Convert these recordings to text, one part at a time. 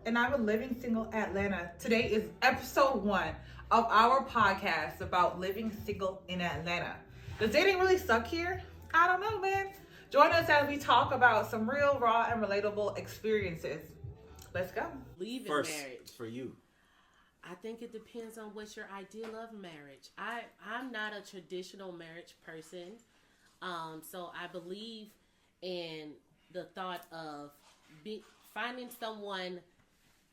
and I've been living single Atlanta. Today is episode 1 of our podcast about living single in Atlanta. Does dating really suck here? I don't know, man. Join us as we talk about some real, raw, and relatable experiences. Let's go. Leaving First, marriage. for you. I think it depends on what's your ideal of marriage. I'm not a traditional marriage person. So I believe in the thought of finding someone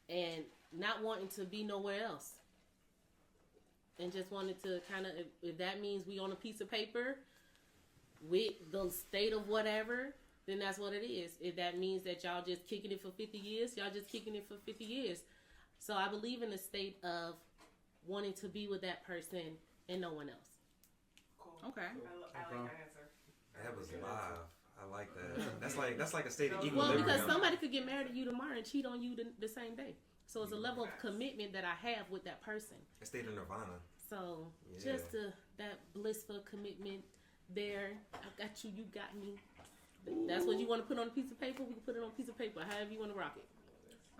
and not wanting to be nowhere else. And just wanted to kind of, if that means we on a piece of paper with the state of whatever, then that's what it is. If that means that y'all just kicking it for 50 years, y'all just kicking it for 50 years. So I believe in the state of wanting to be with that person and no one else. Cool. Okay. I like that answer. That was live. I like that. That's like a state of Well, equilibrium. because somebody could get married to you tomorrow and cheat on you the same day. So it's a level of commitment that I have with that person. A state of nirvana. So Yeah. just that blissful commitment there. I got you, you got me. That's what you want to put on a piece of paper. We can put it on a piece of paper, however you want to rock it.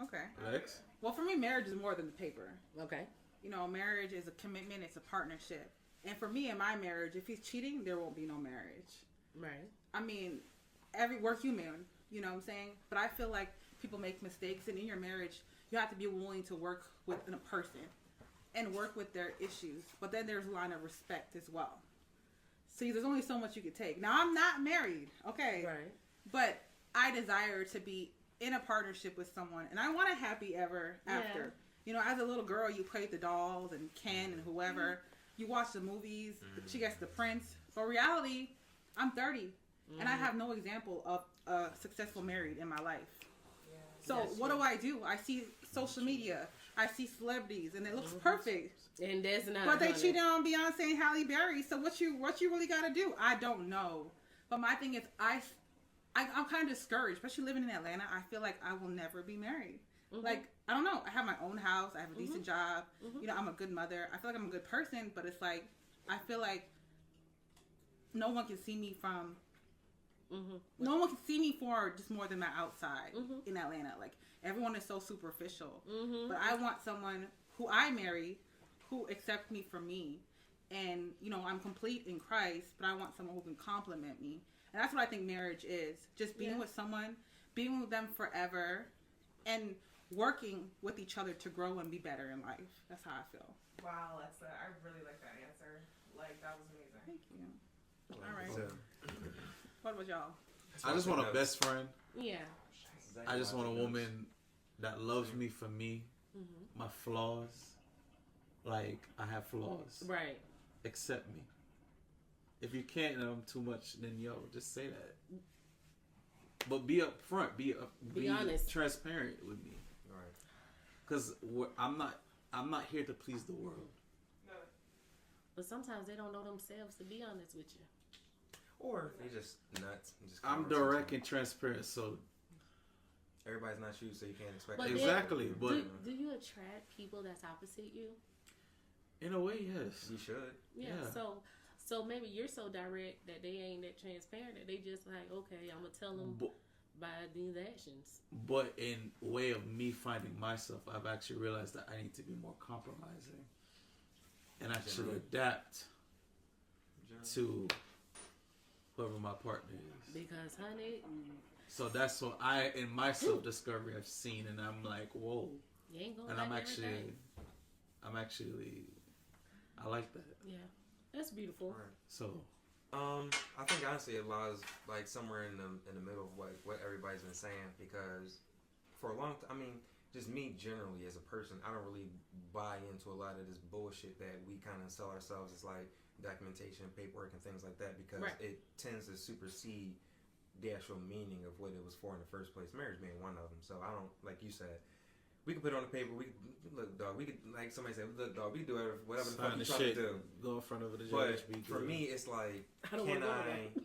Okay. Lex? Well, for me, marriage is more than the paper. Okay. You know, marriage is a commitment. It's a partnership. And for me, in my marriage, if he's cheating, there won't be no marriage. Right. I mean, we're human. You know what I'm saying? But I feel like people make mistakes, and in your marriage, you have to be willing to work with a person and work with their issues. But then there's a line of respect as well. See, there's only so much you could take. Now, I'm not married, okay? Right. But I desire to be in a partnership with someone, and I want a happy ever after. Yeah. You know, as a little girl, you played the dolls and Ken and whoever. Mm-hmm. You watch the movies. Mm-hmm. She gets the prince. But reality, I'm 30, and I have no example of a successful married in my life. Yeah. So what do? I see social media. I see celebrities, and it looks perfect. And that's not. But they cheated on Beyonce and Halle Berry. So what you really got to do? I don't know. But my thing is, I'm kind of discouraged, especially living in Atlanta. I feel like I will never be married. Mm-hmm. Like, I don't know. I have my own house. I have a decent job. Mm-hmm. You know, I'm a good mother. I feel like I'm a good person, but it's like, I feel like no one can see me from, no one can see me for just more than my outside in Atlanta. Like, everyone is so superficial. Mm-hmm. But I want someone who I marry who accepts me for me. And, you know, I'm complete in Christ, but I want someone who can compliment me. And that's what I think marriage is. Just being with someone, being with them forever, and working with each other to grow and be better in life. That's how I feel. Wow, Alexa, I really like that answer. Like, that was amazing. Thank you. All right. What about y'all? I just want a best friend. Yeah. I just want a woman that loves me for me, my flaws. Like, I have flaws. Right. Accept me. If you can't and I'm too much, then just say that. But be upfront. Be honest. Transparent with me. Right. Because I'm not here to please the world. No. But sometimes they don't know themselves, to be honest with you. Or they just nuts. I'm direct and transparent, so everybody's not you, so you can't expect. But exactly. But do you attract people that's opposite you? In a way, yes. You should. Yeah. So maybe you're so direct that they ain't that transparent that they just like, okay, I'm gonna tell them by these actions. But in way of me finding myself, I've actually realized that I need to be more compromising and actually adapt to whoever my partner is. Because, honey. So that's what in my self-discovery, I've seen, and I'm like, whoa. You ain't gonna and like I'm everything. I like that. Yeah, that's beautiful. Right. So, I think honestly it lies like somewhere in the middle of what everybody's been saying, because for a long time, I mean, just me generally as a person, I don't really buy into a lot of this bullshit that we kind of sell ourselves as like documentation, paperwork, and things like that, because it tends to supersede the actual meaning of what it was for in the first place. Marriage being one of them. So I don't, like you said, we could put it on the paper. We could, look, dog. We could, like somebody said, look, dog. We could do whatever the fuck you trying to do. Go in front of the judge. But for me, it's like,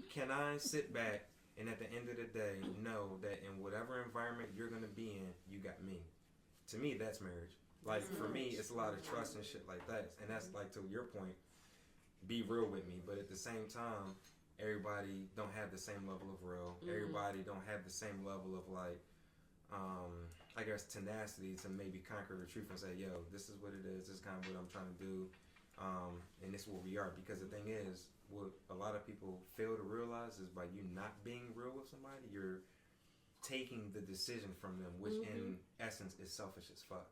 can I sit back and at the end of the day know that in whatever environment you're gonna be in, you got me. To me, that's marriage. Like for me, it's a lot of trust and shit like that. And that's like, to your point, be real with me. But at the same time, everybody don't have the same level of real. Everybody don't have the same level of like I guess, tenacity to maybe conquer the truth and say, yo, this is what it is. This is kind of what I'm trying to do. And this is where we are. Because the thing is, what a lot of people fail to realize is by you not being real with somebody, you're taking the decision from them, which in essence is selfish as fuck.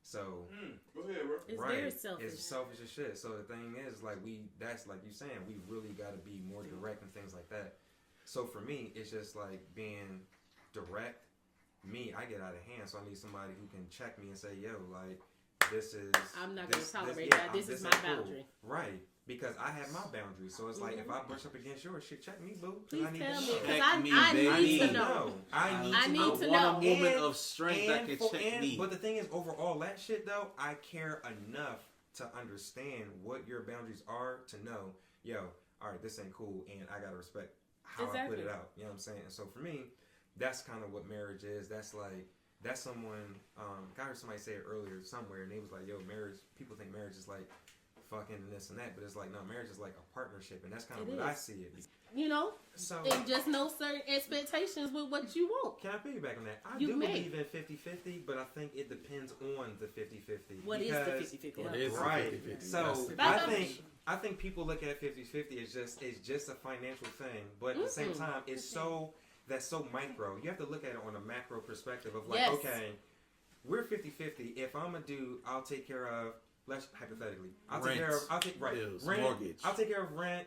So, go ahead, bro. It's right, very selfish. it's selfish as shit. So the thing is, like, that's like you saying, we really got to be more direct and things like that. So for me, it's just like being direct. Me, I get out of hand, so I need somebody who can check me and say, yo, like, this is... I'm not going to tolerate that. This is my boundary. Cool. Right. Because I have my boundaries. So it's like, if I brush up against yours, shit, check me, boo. Please I need tell to me, know. because I need to know. I need to know. I want a woman of strength that can check me. But the thing is, over all that shit, though, I care enough to understand what your boundaries are to know, yo, all right, this ain't cool, and I got to respect how I put it out. You know what I'm saying? And so for me, that's kind of what marriage is. That's like, that's someone, I heard somebody say it earlier somewhere, and they was like, yo, marriage, people think marriage is like fucking and this and that, but it's like, no, marriage is like a partnership, and that's kind of what I see it. You know, so, and just know certain expectations with what you want. Can I piggyback on that? I You do may. believe in 50-50, but I think it depends on the 50-50. What is the 50-50? What is the Right. 50-50? So That's the I think people look at 50-50 as just a financial thing, but at the same time, it's so micro. You have to look at it on a macro perspective of like, okay, we're 50-50. If I'm a dude, I'll take care of, let's hypothetically, I'll take care of bills, rent, mortgage. I'll take care of rent,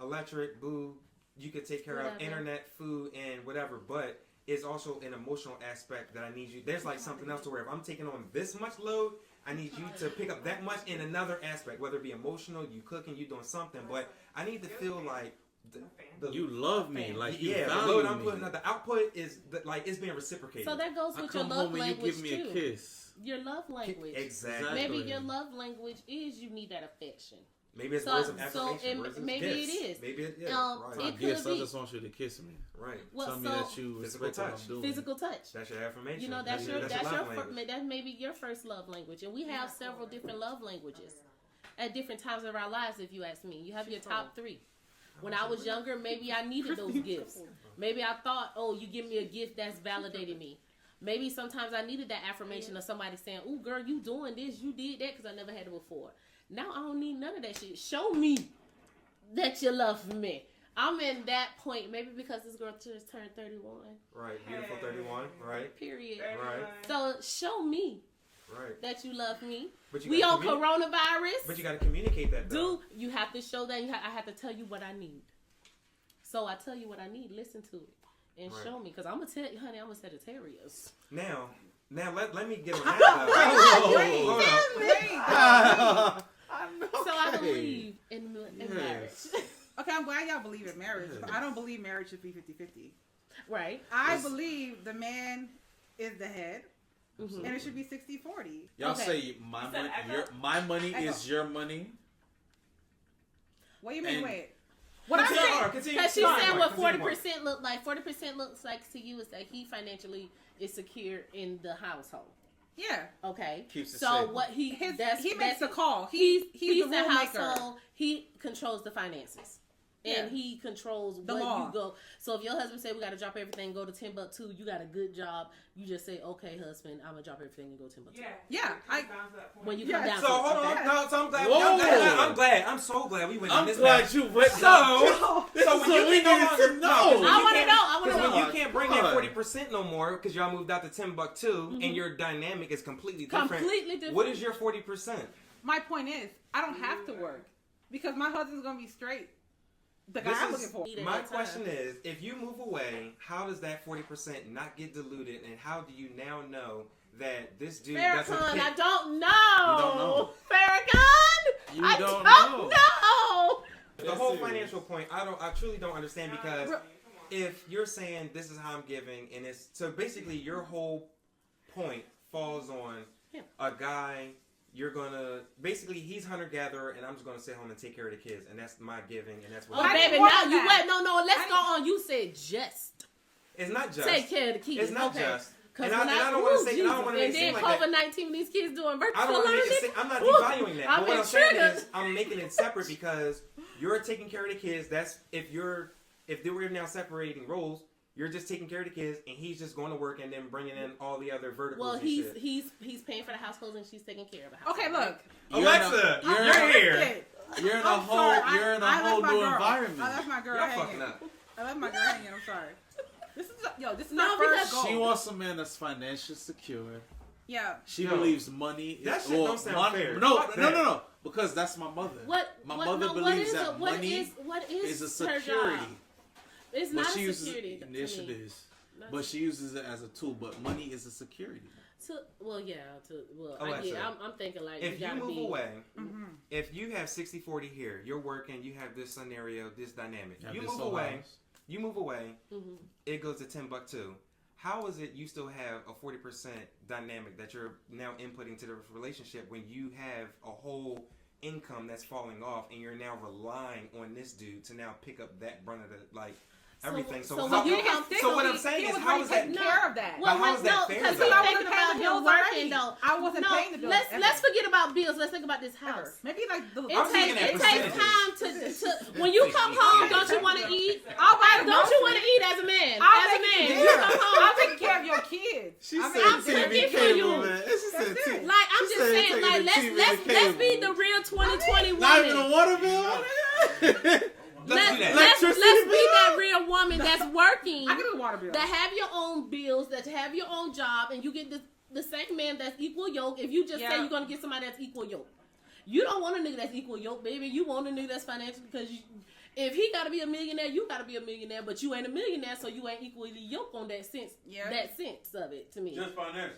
electric, boo. You could take care of internet, food, and whatever, but it's also an emotional aspect that I need you. There's like something else to where if I'm taking on this much load, I need you to pick up that much in another aspect, whether it be emotional, you cooking, you doing something, but I need to feel like you love me, like you the value load I'm me. putting out, the output is like it's being reciprocated. So that goes I with your come love home and language you give me too. a kiss. Your love language. Exactly. Maybe your love language is you need that affection. Maybe it's words of affirmation. Words of maybe gifts. it is. Maybe It I could guess I be. just want you to kiss me. Right. Well, Tell me so that you physical respect what touch. I'm doing. Physical touch. That's your affirmation. You know, that's your love language. that may be your first love language, and we have several different love languages at different times of our lives. If you ask me, you have your top three. When I was younger, maybe I needed those gifts. Maybe I thought, oh, you give me a gift that's validating me. Maybe sometimes I needed that affirmation of somebody saying, "Ooh, girl, you doing this, you did that," because I never had it before. Now I don't need none of that shit. Show me that you love me. I'm in that point, maybe because this girl just turned 31. Right, beautiful 31, right? Period. Right. So show me Right. that you love me. But you We on gotta coronavirus. But you got to communicate that, though. Dude, you have to show that. I have to tell you what I need. So I tell you what I need. Listen to it and show me, because I'm gonna tell you, honey, I'm a Sagittarius. Now let me get on that. So I believe in marriage. Okay, I'm glad y'all believe in marriage, but I don't believe marriage should be 50-50. Right. I believe the man is the head, and it should be 60-40. Y'all Okay. say my money is your money. What do you mean, And- wait? What I'm saying, Continue. because she's saying what Continue. 40% look like. 40% looks like to you is that he financially is secure in the household. Yeah. Okay. Keeps it so safe. what he He makes the that's- call. He's He's the the rule maker. household. He controls the finances. Yeah. And he controls The what law. you go. So if your husband say we got to drop everything, go to Timbuktu, you got a good job. You just say, okay, husband, I'm gonna drop everything and go to Timbuktu. Yeah. When you Yeah, come down, So to hold on. okay? No, so I'm glad. Whoa. I'm glad. I'm so glad we went on I'm this glad path. you went. So when So you we can no need longer to know. I wanna know. I wanna Because know. when you can't bring that God. 40% no more because y'all moved out to Timbuktu and your dynamic is completely different. Completely different. What is your 40%? My point is, I don't have to work because my husband's gonna be straight. The guy I'm looking for. My question is, if you move away, how does that 40% not get diluted, and how do you now know that this dude doesn't Farrakhan, pick? I don't know. You don't know. Farrakhan, You I don't don't know. The whole financial point, I truly don't understand, because if you're saying this is how I'm giving, and it's so basically your whole point falls on a guy. You're gonna basically he's hunter-gatherer, and I'm just gonna sit home and take care of the kids, and that's my giving, and that's what Oh, I baby, didn't want now you that. wait. No, let's go on. You said just it's not just take care of the kids. It's not okay. just. Because And I don't want to say, Jesus. I don't want to and make it then seem like that. COVID-19, these kids doing virtual I don't want to learning. make it. I'm not Ooh, devaluing that. I've But what been I'm saying triggered. is, I'm making it separate because you're taking care of the kids. That's if we're now separating roles. You're just taking care of the kids, and he's just going to work and then bringing in all the other verticals. Well, and he's shit. paying for the household and she's taking care of the house. Okay, look. Alexa, you're here. You're in a I'm whole, sorry. you're in a I whole left my new girl. environment. I left my girl Y'all hanging. fucking up. I left my girl hanging. I'm sorry. This is No, my first because- goal. She wants a man that's financially secure. Yeah. She No. believes money. That is, shit don't sound fair. No, Fuck no, that. no. Because that's my mother. My mother believes that money what is a her security. job? It's But not she a uses security. it. to Yes, me. it is. Not But she uses it as a tool. But money is a security. Alexa, I'm thinking like If you gotta move be. away, Mm-hmm. if you have 60-40 here, you're working, you have this scenario, this dynamic. Have You this move whole away, house. Mhm. it goes to $10 How is it you still have a 40% dynamic that you're now inputting to the relationship when you have a whole income that's falling off and you're now relying on this dude to now pick up that brunt of the everything? So when how, you so what I'm saying is, how is that? taking care of that? Well, how is that fair, Because though? we're I thinking wasn't paying about the him bills working already. though. I wasn't No, paying the bills. let's forget about bills. Let's think about this house. Ever. Maybe like the. It I'm thinking takes at time to when you come home. Don't you want to eat? I'll buy the Don't you groceries. want to eat as a man? I'll As a make man, you you dinner. come I'll home. take care of your kids. She I said mean, I'm TV cooking for cable, you. man. She said That's TV. it. Like I'm She just said saying, taking like the TV let's be cable. the real 2020 Not even a woman. water bill. Let's do that. Let's Electricity be bill? that real woman that's working. I can do the water bill. That have your own bills, that have your own job, and you get the same man that's equal yoke. If you just say Yeah. you're gonna get somebody that's equal yoke, you don't want a nigga that's equal yoke, baby. You want a nigga that's financial because if he gotta be a millionaire, you gotta be a millionaire, but you ain't a millionaire, so you ain't equally yoked on that sense. Yeah. That sense of it to me. Just financially.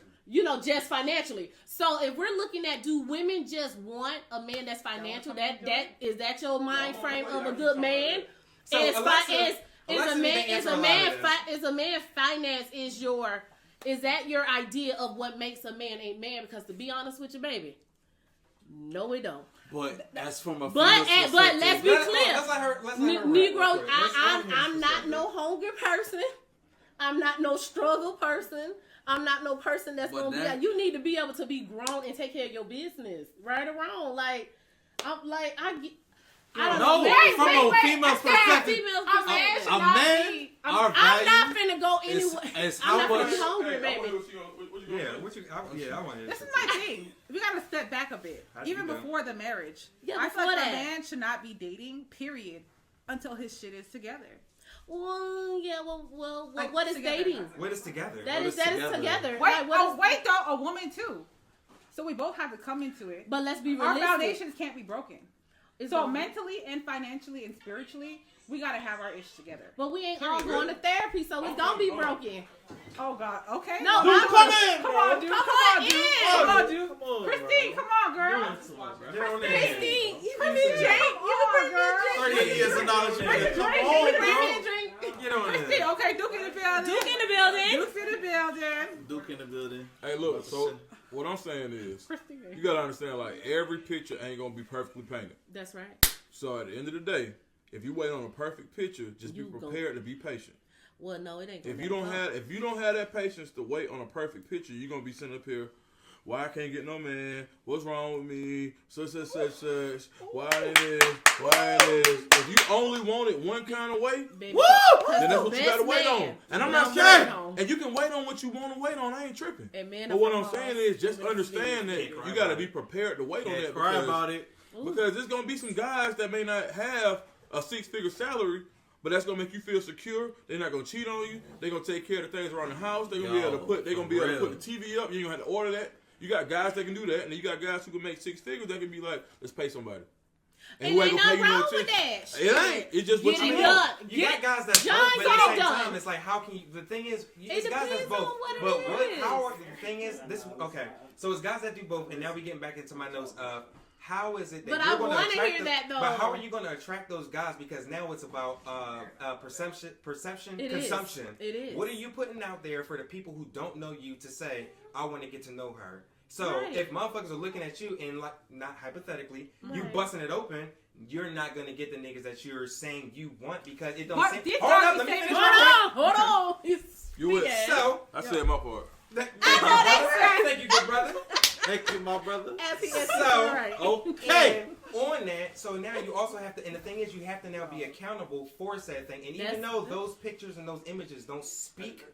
Just financially. So if we're looking at, do women just want a man that's financial? Is that your mind frame of a good man? So, Alexa, Is a man finance is that your idea of what makes a man a man? Because to be honest with you, baby, no, it don't. But as from a But female's let's be perspective, clear. Let's let her rap real Negro, quick. Let's let her I'm not perspective. no hungry person. I'm not no struggle person. I'm not no person that's But gonna be that- like, you need to be able to be grown and take care of your business, right or wrong. Like, I'm like, I don't No, know. from a female's perspective, Female's I'm perspective. a man, our I'm not value finna go is anywhere. how I'm not much. finna be hungry, Hey, I baby. wonder what you gonna say. I want to. This is my thing. We gotta step back a bit. How'd Even you go? before the marriage. Yeah, I feel before like that. a man should not be dating, period, until his shit is together. Well, yeah, well, Like, what is together. dating? What is together? That What is is together. together? Wait, Like, what is- wait though, a woman too. So we both have to come into it. But let's be Our realistic. foundations can't be broken. It's So a- mentally and financially and spiritually, we gotta have our ish together. But we ain't all Period. going to therapy, so it's gonna be broken. Oh God. Okay. No, Dude, I'm- come in, Come bro. on, dude. Come Come on on, dude. in. Come on, dude. Come on, Christine, bro. come on, girl. Get on there. Christine, you Bring can me be a drink. You can bring me a drink. 30 years of knowledge. Bring man. a Come drink. on, Bring bro. bring me a drink. Get on Christine, there. okay, Duke in the building. Duke in the building. Duke in the building. Duke in the building. Hey, look. So what I'm saying is, Christine. you gotta understand, like every picture ain't gonna be perfectly painted. That's right. So at the end of the day, if you wait on a perfect picture, just You be go- prepared to be patient. Well, no, it ain't. If gonna you don't happen. have that patience to wait on a perfect picture, you're gonna be sitting up here. Why I can't get no man? What's wrong with me? Such. Why it is? Why it is? If you only want it one kind of way, Baby, Woo! because then that's the what you gotta best wait man on. And I'm is not gonna wait saying, on. and you can wait on what you want to wait on. I ain't tripping. And man, But what of I'm the saying laws, is, just women understand that Can't cry you gotta about be it. prepared to wait on that Cry because, about it. because there's gonna be some guys that may not have a 6-figure salary. But that's gonna make you feel secure. They're not gonna cheat on you. They're gonna take care of the things around the house. They're gonna be able to put. They're gonna be able to put the TV up. You ain't gonna have to order that. You got guys that can do that, and then you got guys who can make 6 figures that can be like, let's pay somebody. And who ain't gonna pay nothing you no wrong with attention. that. It ain't. It's just what Get you it want. done. You got guys that's John, both, but at get the same it done. time, it's like, how can you? The thing is, It it's guys that's depends on both. what it But what? is. How? The thing is, this. Okay, so it's guys that do both, and now we getting back into my notes of how is it that But you're I going to wanna attract? hear that, though. But how are you going to attract those guys? Because now it's about perception, It is. consumption. It is. What are you putting out there for the people who don't know you to say, I want to get to know her? So Right. if motherfuckers are looking at you and like, not hypothetically, you Right. busting it open, you're not gonna get the niggas that you're saying you want because it don't But seem. this Hold dog up, is let me saying- finish my Hold on. You would. Yeah. point. So I said my part. thank you, brother. Thank you, good brother. Thank you, my brother. As he is So, right. Okay. And on that, so now you also have to, and the thing is, you have to now be accountable for said thing. And even though those pictures and those images don't speak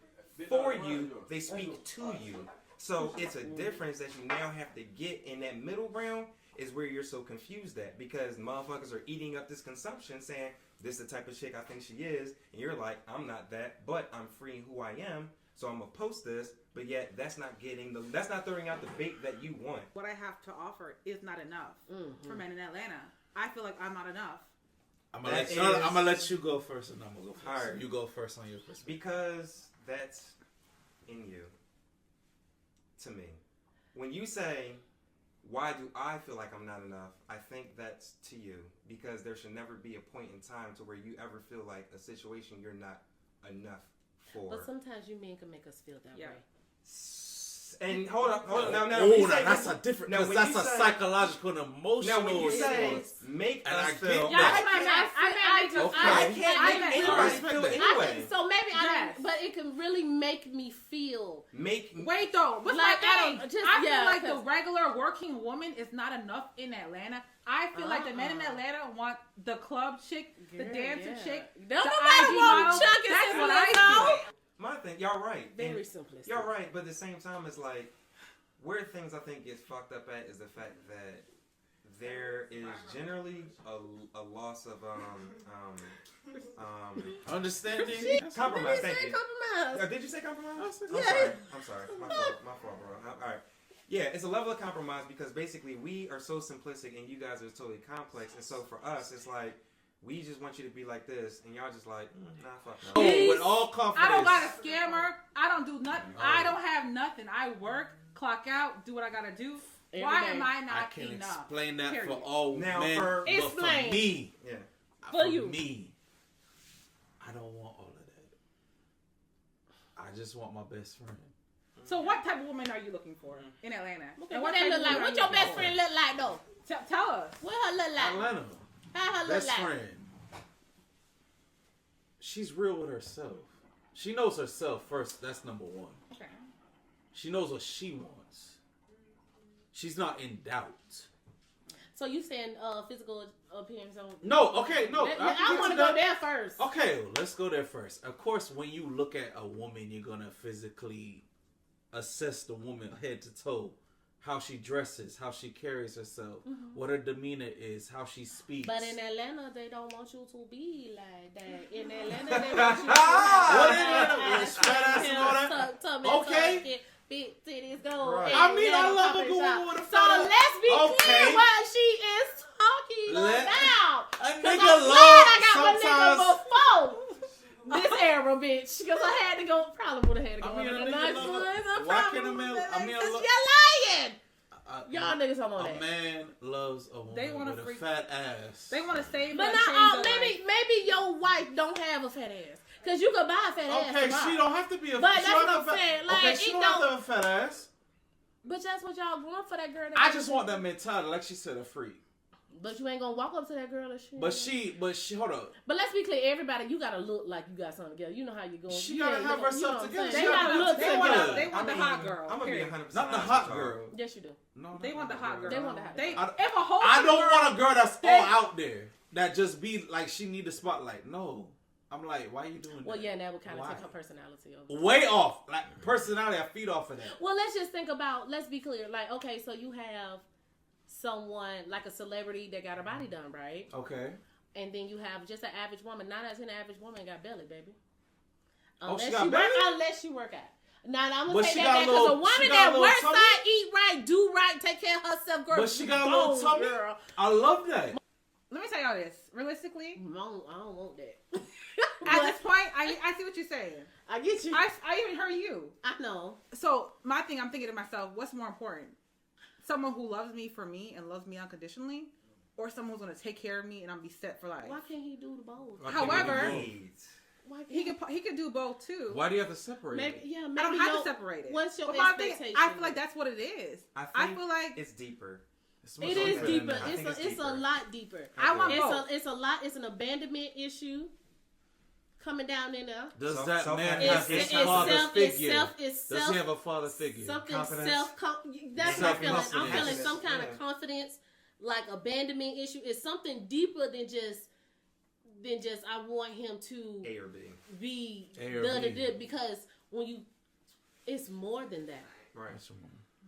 for you, they speak to you. So it's a difference that you now have to get in that middle ground is where you're so confused at, because motherfuckers are eating up this consumption saying, this is the type of chick I think she is, and you're like, I'm not that, but I'm free in who I am, so I'm gonna post this, but yet that's not throwing out the bait that you want. What I have to offer is not enough for men in Atlanta. I feel like I'm not enough. I'm gonna let you go first, and I'm gonna go first. All right. You go first on your perspective. Because that's in you. To me. When you say, why do I feel like I'm not enough? I think that's to you. Because there should never be a point in time to where you ever feel like a situation you're not enough for. But sometimes you men can make us feel that way. And hold up. Now, that's a different. Because that's a psychological and emotional. Now, when you say response. make And us I feel, get I can't make anybody feel anyway. So maybe but it can really make me feel. Wait though, what's Like, my thing? I feel like the 'cause- regular working woman is not enough in Atlanta. I feel like the men in Atlanta want the club chick, the dancing chick, Don't the nobody IG want model. Chuck and That's what I Simple feel. My thing, y'all right. Very And simplistic. You're right, but at the same time, it's like where things I think gets fucked up at is the fact that there is generally a loss of understanding. compromise. Thank you. Compromise. Did you say compromise? Yeah. I'm sorry. My fault, bro. All right. Yeah, it's a level of compromise because basically we are so simplistic and you guys are totally complex, and so for us, it's like we just want you to be like this, and y'all just like, nah, fuck no. Oh, with all confidence. I don't got a scammer. I don't do nothing. I don't have nothing. I work, clock out, do what I gotta do. Why am I not I can enough? explain that Period. for all Now, men, for- but for Explain. me, Yeah. For you. me, I don't want all of that. I just want my best friend. So what type of woman are you looking for in Atlanta? And What type they of look like? woman What are your you best looking friend look like though? for? Tell us. What her look like? Atlanta, How her look best like? friend. She's real with herself. She knows herself first. That's number one. Okay. She knows what she wants. She's not in doubt. So you saying physical appearance on? No, okay, no. I want to go there first. Okay, let's go there first. Of course, when you look at a woman, you're gonna physically assess the woman head to toe, how she dresses, how she carries herself, what her demeanor is, how she speaks. But in Atlanta, they don't want you to be like that. In Atlanta, they want you to What in Atlanta? Fat ass and all that? Okay. Big titties go. Right. And I mean, I then love a pop good and woman shop. with a So fat ass. let's be Okay. clear what she is talking about. A 'Cause nigga I'm glad love I got my sometimes. nigga before this era, bitch. Because I had to go. Probably would have had to go. I mean, a on the nigga nice love ones. a- why can't a man? I mean, Because look. you're lying. Y'all niggas don't want A that. man loves a woman They wanna with a freak- fat ass. They want to save But her, not change all. her Maybe life. your wife don't have a fat ass. Because you could buy a fat ass. Okay, tomorrow. she don't have to be a. But she that's don't what have I'm a saying. fat, Like, okay, she it don't have to don't- have a fat ass. But that's what y'all want for that girl. I just want that mentality, like she said, a freak. But you ain't gonna walk up to that girl and shit. But she, hold up. But let's be clear, everybody, you gotta look like you got something together. You know how you going. She You gotta ain't have looking- herself what I'm together. saying? She They gotta gotta look have together. together. They want the hot girl. I'm gonna be period. 100%. Not the honest hot with y'all. girl. Yes, you do. No, They want the hot girl. They want the hot They, girl. if a whole I don't girl, want a girl that's they- all out there that just be like she need the spotlight. No, I'm like, why you doing Well, that? yeah, and that would kind of Why? take her personality over. Way off. Like personality, I feed off of that. Well, let's just think about. Let's be clear. Like, okay, so you have someone like a celebrity that got her body done, right? Okay. And then you have just an average woman. 9 out of 10 average woman got belly, baby. Oh, she Unless got you belly? work, unless you work out. Now I'm But gonna she take got that a back because a little- woman she got a that little works tummy? hard, eat right, do right, take care of herself, girl. But she got a little go, tummy? girl. I love that. Let me tell y'all this. Realistically, I don't want that. at this point, I see what you're saying. I get you. I even heard you. I know. So my thing, I'm thinking to myself, what's more important? Someone who loves me for me and loves me unconditionally, or someone who's gonna take care of me and I'm be set for life. Why can't he do the both? However, Why can't he could do both too. Why do you have to separate? maybe it? yeah, maybe I don't have to separate it. What's your But my thing, expectation? I feel like that's what it is. I feel like it's deeper. It's much it deeper is than deeper. that. I think It's it's a deeper. lot deeper. I want It's both. a lot. It's an abandonment issue. coming down in there. Does Self- that self- man it's- have his it's father's self- figure? it's Does he have a father figure? Something Confidence. that's what I'm feeling. I'm Self-confidence. feeling some kind Yeah. of confidence, like abandonment issue. It's something deeper than just I want him to A or B. be A or da, da, B. da, because it's more than that. Right.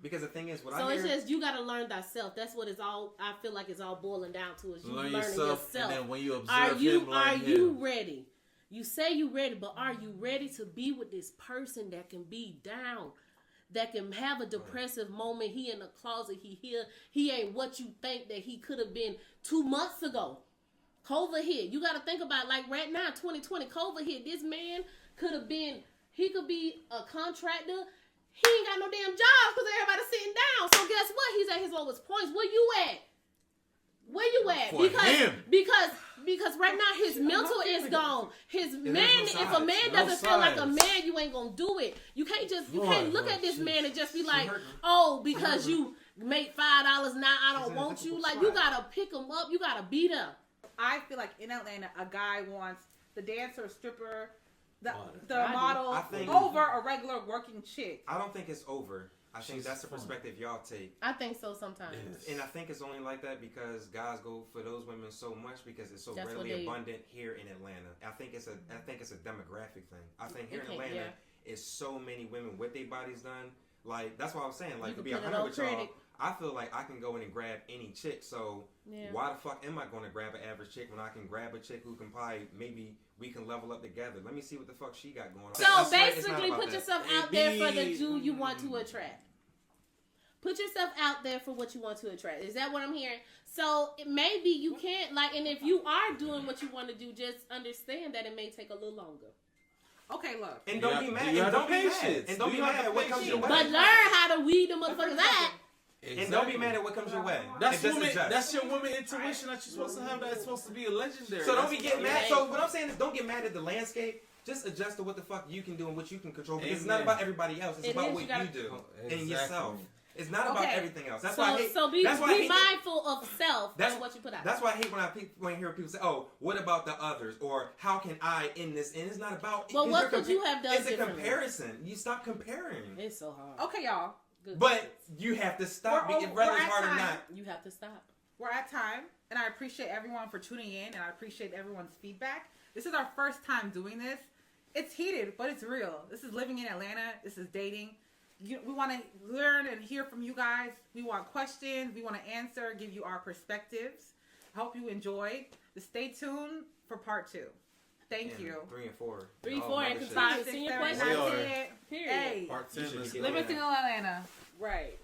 Because the thing is, what So I it's hear, just you got to learn thyself. That's what it's all. I feel like it's all boiling down to is you Learn learning yourself, and then when you observe him, learn are him. you ready? You say you ready, but are you ready to be with this person that can be down, that can have a depressive moment? He in the closet, he here, he ain't what you think that he could have been 2 months ago. COVID hit. You got to think about like right now, 2020, COVID hit. This man could have been. He could be a contractor. He ain't got no damn job because everybody's sitting down. So guess what? He's at his lowest points. Where you at? Where you at? For him. Because right now his mental is gone. His man, no if a man No doesn't feel like a sides. man, you ain't gonna do it. You can't look at this man and just be like, hurt me. oh, because you make $5 now, I don't He's in a want you. difficult Like you spot. gotta pick him up. You gotta beat him. I feel like in Atlanta, a guy wants the dancer, stripper, the I do. model I think- over a regular working chick. I don't think it's over. I think She's that's the fun. perspective y'all take. I think so sometimes. Yes. And I think it's only like that because guys go for those women so much because it's so That's what readily they- abundant here in Atlanta. I think it's a demographic thing. I think here in Okay, Atlanta, yeah. it's so many women with their bodies done. Like that's what I was saying. You Like to can be put it 100 on with y'all, credit. I feel like I can go in and grab any chick. So Yeah. why the fuck am I going to grab an average chick when I can grab a chick who can probably maybe we can level up together? Let me see what the fuck she got going on. So That's right, it's not basically, about put that. yourself It out there for the be- Jew you want to attract. Put yourself out there for what you want to attract. Is that what I'm hearing? So maybe you can't and if you are doing what you want to do, just understand that it may take a little longer. Okay, look. And You don't have- be mad. do And you have don't the be mad. patience? And don't Do be you have mad the at what comes your way. But learn how to weed the motherfuckers out. And don't be mad at what comes your way. That's And just woman. adjust. That's your woman intuition that you're supposed to have. That's supposed to be a legendary. So don't That's be getting what- mad. So what I'm saying is don't get mad at the landscape. Just adjust to what the fuck you can do and what you can control. Because it's not Amen. about everybody else. It's It about is, what you gotta- you do Exactly. and yourself. It's not about Okay. everything else. That's why I hate. So be that's why I hate that- mindful of self and what you put out. That's why I hate when I hear people say, "Oh, what about the others?" or "How can I end this?" And it's not about. Well, it's what your could you have done It's a differently? comparison. You stop comparing. It's so hard. Okay, y'all. Good. But you have to stop. We're Whether it's at hard or time. not. You have to stop. We're at time, and I appreciate everyone for tuning in, and I appreciate everyone's feedback. This is our first time doing this. It's heated, but it's real. This is living in Atlanta. This is dating. We want to learn and hear from you guys. We want questions. We want to answer, give you our perspectives. I hope you enjoyed. Stay tuned for part 2. Thank And you. 3 and 4. 3, Oh, 4, and mother shit. continue. 5, 6, Send your 7, questions. 9, We are. 10. Period. Hey, Part 10. You should let's be go. living single in Atlanta. Right.